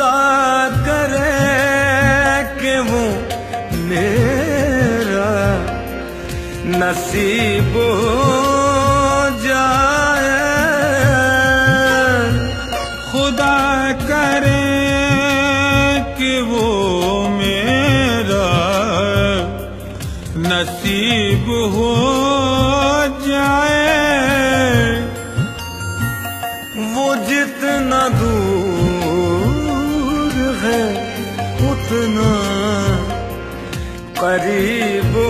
खुदा करे कि वो मेरा नसीब हो जाए। खुदा करे कि वो मेरा नसीब हो जाए। वो जितना दूर है उतना करीब हो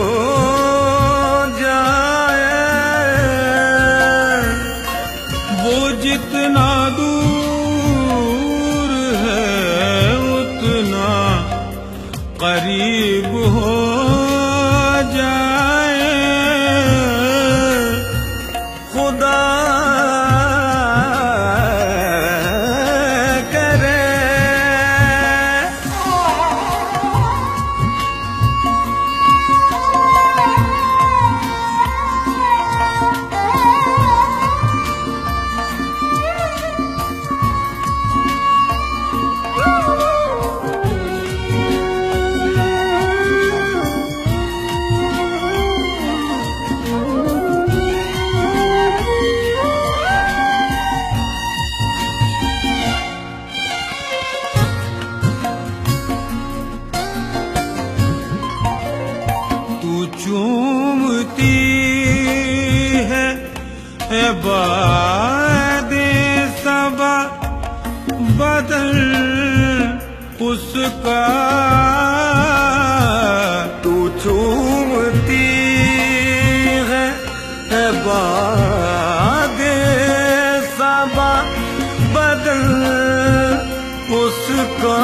जाए। वो जितना दूर है उतना करीब हो जाए। खुदा चूमती है बादे सबा बदल उसका। तू चूमती है बादे सबा बदल उसका।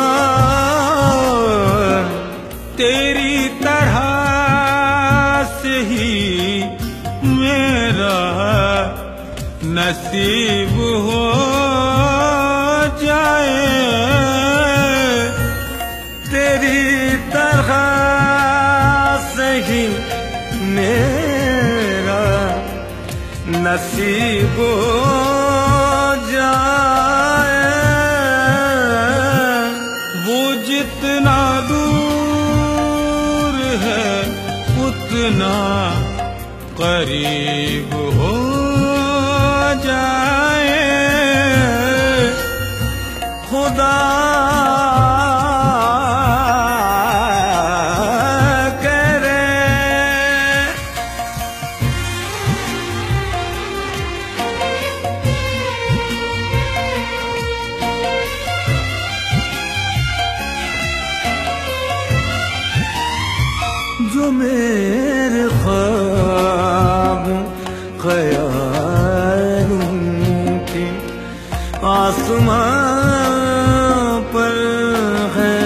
तेरी तरह से ही मेरा नसीब हो जाए। तेरी तरह से ही मेरा नसीब हो जाए। वो जितना दूर है उतना करीब हो जाए। खुदा करे जो मेरे ख्वाब ख्यालों की आसमां पर है।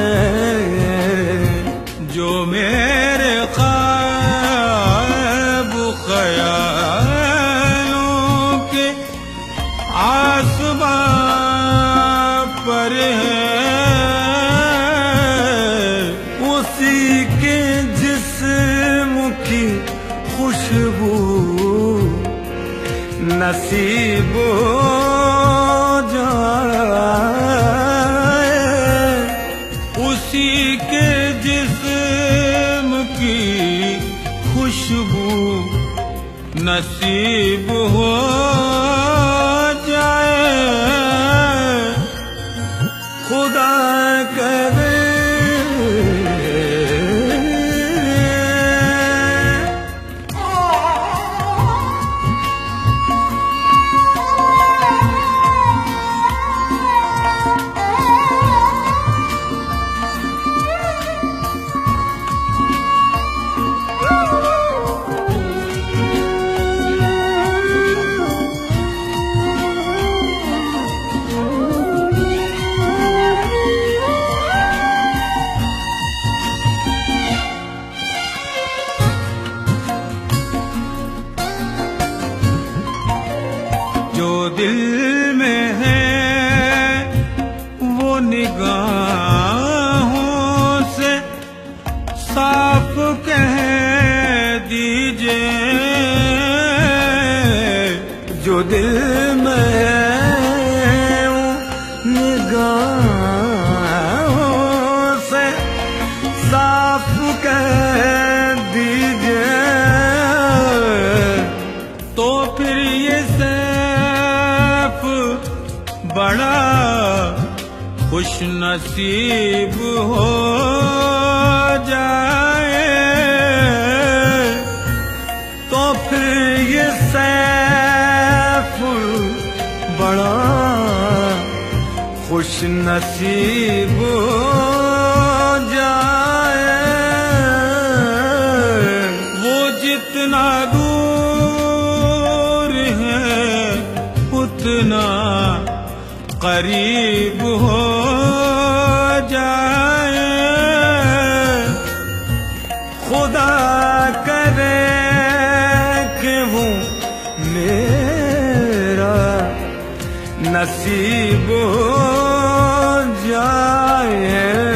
जो मेरे ख्वाब ख्यालों के आसमां पर है। उसी के जिस्म की खुशबू नसीब हो जाए। उसी के जिस्म की खुशबू नसीब हो जाए। खुदा करे खुश नसीब हो जाए तो फिर ये सैफ बड़ा खुश नसीब हो जाए। वो जितना दूर है उतना करीब हो जाए। खुदा करे कि वो मेरा नसीब हो जाए।